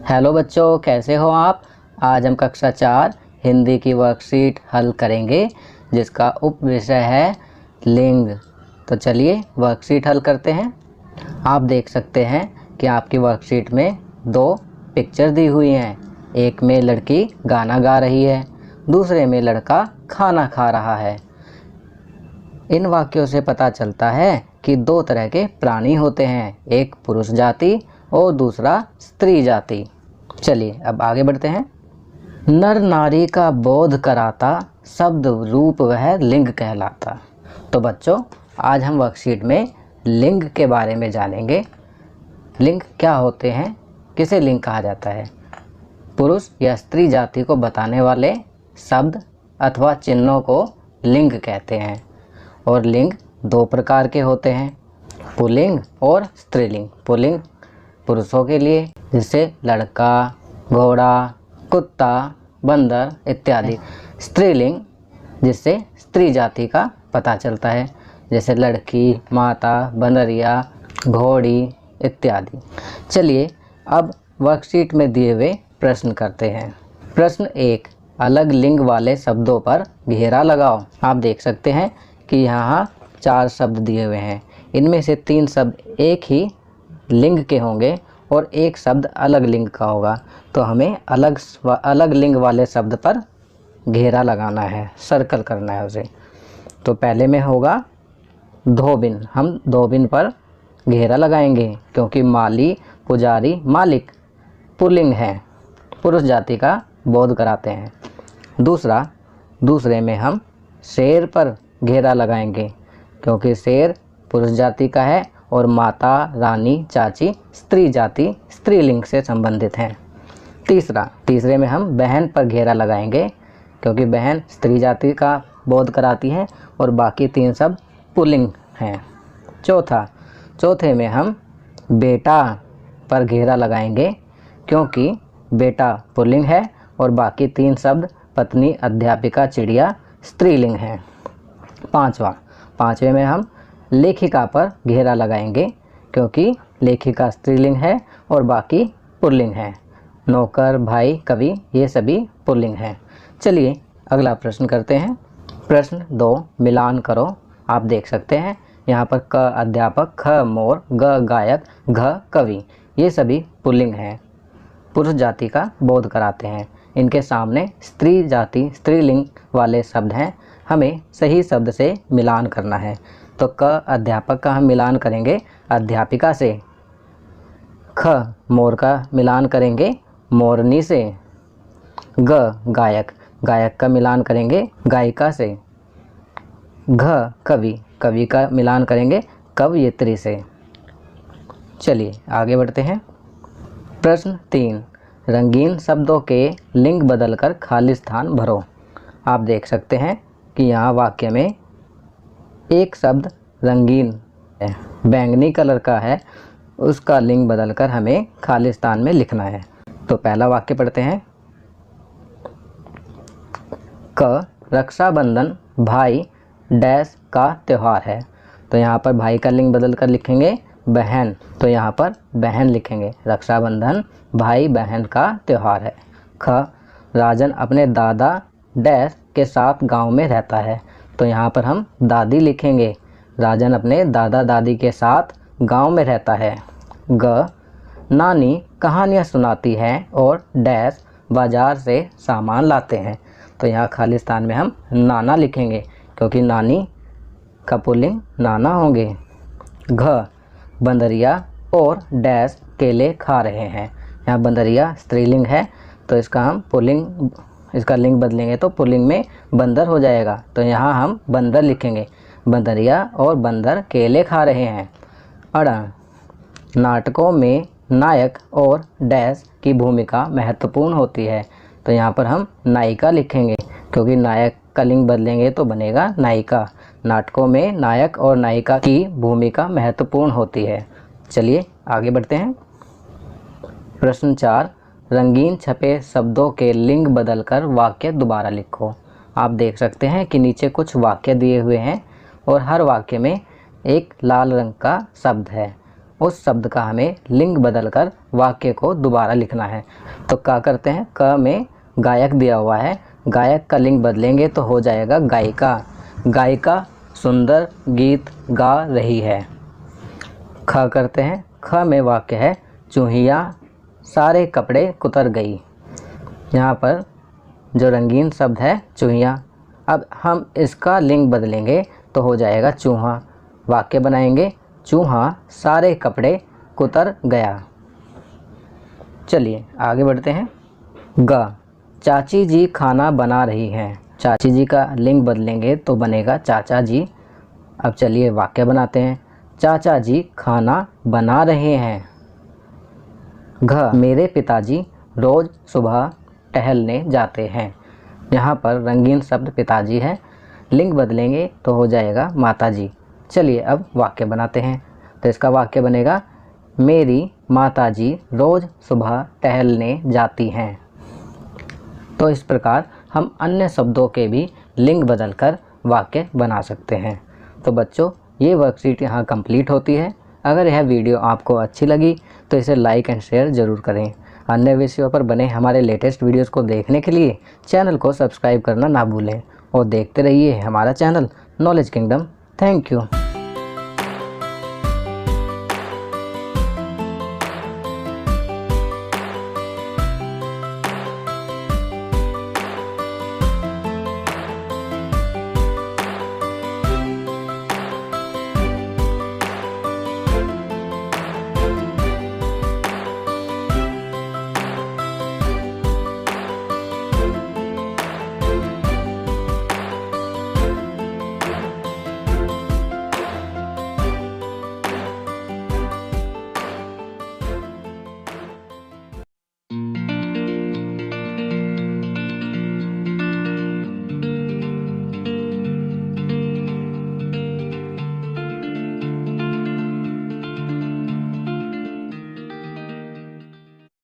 Hello बच्चों, कैसे हो आप। आज हम कक्षा 4 हिंदी की वर्कशीट हल करेंगे जिसका उप विषय है लिंग। तो चलिए वर्कशीट हल करते हैं। आप देख सकते हैं कि आपकी वर्कशीट में दो पिक्चर दी हुई हैं। एक में लड़की गाना गा रही है, दूसरे में लड़का खाना खा रहा है। इन वाक्यों से पता चलता है कि दो तरह के प्राणी होते हैं, एक पुरुष जाति और दूसरा स्त्री जाति। चलिए अब आगे बढ़ते हैं। नर नारी का बोध कराता, शब्द रूप वह लिंग कहलाता। तो बच्चों, आज हम वर्कशीट में लिंग के बारे में जानेंगे। लिंग क्या होते हैं, किसे लिंग कहा जाता है। पुरुष या स्त्री जाति को बताने वाले शब्द अथवा चिन्हों को लिंग कहते हैं। और लिंग दो प्रकार के होते हैं, पुल्लिंग और स्त्रीलिंग। पुल्लिंग पुरुषों के लिए, जैसे लड़का, घोड़ा, कुत्ता, बंदर इत्यादि। स्त्रीलिंग जिससे स्त्री जाति का पता चलता है, जैसे लड़की, माता, बंदरिया, घोड़ी इत्यादि। चलिए अब वर्कशीट में दिए हुए प्रश्न करते हैं। प्रश्न 1, अलग लिंग वाले शब्दों पर घेरा लगाओ। आप देख सकते हैं कि यहाँ 4 शब्द दिए हुए हैं। इनमें से 3 शब्द एक ही लिंग के होंगे और एक शब्द अलग लिंग का होगा। तो हमें अलग लिंग वाले शब्द पर घेरा लगाना है, सर्कल करना है उसे। तो पहले में होगा धोबिन। हम धोबिन पर घेरा लगाएंगे क्योंकि माली, पुजारी, मालिक पुल्लिंग है, पुरुष जाति का बोध कराते हैं। दूसरे में हम शेर पर घेरा लगाएंगे क्योंकि शेर पुरुष जाति का है और माता, रानी, चाची स्त्री जाति, स्त्रीलिंग से संबंधित हैं। तीसरे में हम बहन पर घेरा लगाएंगे क्योंकि बहन स्त्री जाति का बोध कराती है और बाकी 3 शब्द पुल्लिंग हैं। चौथे में हम बेटा पर घेरा लगाएंगे क्योंकि बेटा पुल्लिंग है और बाकी 3 शब्द पत्नी, अध्यापिका, चिड़िया स्त्रीलिंग हैं। पांचवें में हम लेखिका पर घेरा लगाएंगे क्योंकि लेखिका स्त्रीलिंग है और बाकी पुल्लिंग हैं। नौकर, भाई, कवि ये सभी पुल्लिंग हैं। चलिए अगला प्रश्न करते हैं। प्रश्न 2, मिलान करो। आप देख सकते हैं यहाँ पर क अध्यापक, ख मोर, ग गायक, घ कवि ये सभी पुल्लिंग हैं, पुरुष जाति का बोध कराते हैं। इनके सामने स्त्री जाति, स्त्रीलिंग वाले शब्द हैं। हमें सही शब्द से मिलान करना है। तो क अध्यापक का हम मिलान करेंगे अध्यापिका से, ख मोर का मिलान करेंगे मोरनी से, ग गायक का मिलान करेंगे गायिका से, घ कवि का मिलान करेंगे कवयित्री से। चलिए आगे बढ़ते हैं। प्रश्न 3, रंगीन शब्दों के लिंग बदलकर खाली स्थान भरो। आप देख सकते हैं कि यहाँ वाक्य में एक शब्द रंगीन है, बैंगनी कलर का है, उसका लिंग बदलकर हमें खाली स्थान में लिखना है। तो पहला वाक्य पढ़ते हैं। क रक्षाबंधन भाई डैश का त्यौहार है। तो यहाँ पर भाई का लिंग बदलकर लिखेंगे बहन, तो यहाँ पर बहन लिखेंगे। रक्षाबंधन भाई बहन का त्यौहार है। ख राजन अपने दादा डैश के साथ गांव में रहता है। तो यहाँ पर हम दादी लिखेंगे, राजन अपने दादा दादी के साथ गांव में रहता है। ग नानी कहानियाँ सुनाती हैं और डैश बाजार से सामान लाते हैं। तो यहाँ खाली स्थान में हम नाना लिखेंगे क्योंकि नानी का पुल्लिंग नाना होंगे। घ बंदरिया और डैश केले खा रहे हैं। यहाँ बंदरिया स्त्रीलिंग है तो इसका हम पुल्लिंग, इसका लिंग बदलेंगे तो पुल्लिंग में बंदर हो जाएगा। तो यहाँ हम बंदर लिखेंगे, बंदरिया और बंदर केले खा रहे हैं। अड़ नाटकों में नायक और डैश की भूमिका महत्वपूर्ण होती है। तो यहाँ पर हम नायिका लिखेंगे क्योंकि नायक का लिंग बदलेंगे तो बनेगा नायिका। नाटकों में नायक और नायिका की भूमिका महत्वपूर्ण होती है। चलिए आगे बढ़ते हैं। प्रश्न 4, रंगीन छपे शब्दों के लिंग बदलकर वाक्य दोबारा लिखो। आप देख सकते हैं कि नीचे कुछ वाक्य दिए हुए हैं और हर वाक्य में एक लाल रंग का शब्द है उस शब्द का हमें लिंग बदलकर वाक्य को दोबारा लिखना है। तो क्या करते हैं, क में गायक दिया हुआ है, गायक का लिंग बदलेंगे तो हो जाएगा गायिका। गायिका सुंदर गीत गा रही है। ख करते हैं, ख में वाक्य है चूहिया सारे कपड़े कुतर गई। यहाँ पर जो रंगीन शब्द है चूहिया, अब हम इसका लिंग बदलेंगे तो हो जाएगा चूहा। वाक्य बनाएंगे चूहा सारे कपड़े कुतर गया। चलिए आगे बढ़ते हैं। ग, चाची जी खाना बना रही हैं। चाची जी का लिंग बदलेंगे तो बनेगा चाचा जी। अब चलिए वाक्य बनाते हैं, चाचा जी खाना बना रहे हैं। घ, मेरे पिताजी रोज़ सुबह टहलने जाते हैं। यहाँ पर रंगीन शब्द पिताजी है, लिंग बदलेंगे तो हो जाएगा माताजी। चलिए अब वाक्य बनाते हैं। तो इसका वाक्य बनेगा मेरी माताजी रोज़ सुबह टहलने जाती हैं। तो इस प्रकार हम अन्य शब्दों के भी लिंग बदलकर वाक्य बना सकते हैं। तो बच्चों, ये वर्कशीट यहाँ कंप्लीट होती है। अगर यह वीडियो आपको अच्छी लगी तो इसे लाइक एंड शेयर ज़रूर करें। अन्य विषयों पर बने हमारे लेटेस्ट वीडियोस को देखने के लिए चैनल को सब्सक्राइब करना ना भूलें और देखते रहिए हमारा channel knowledge kingdom. Thank you.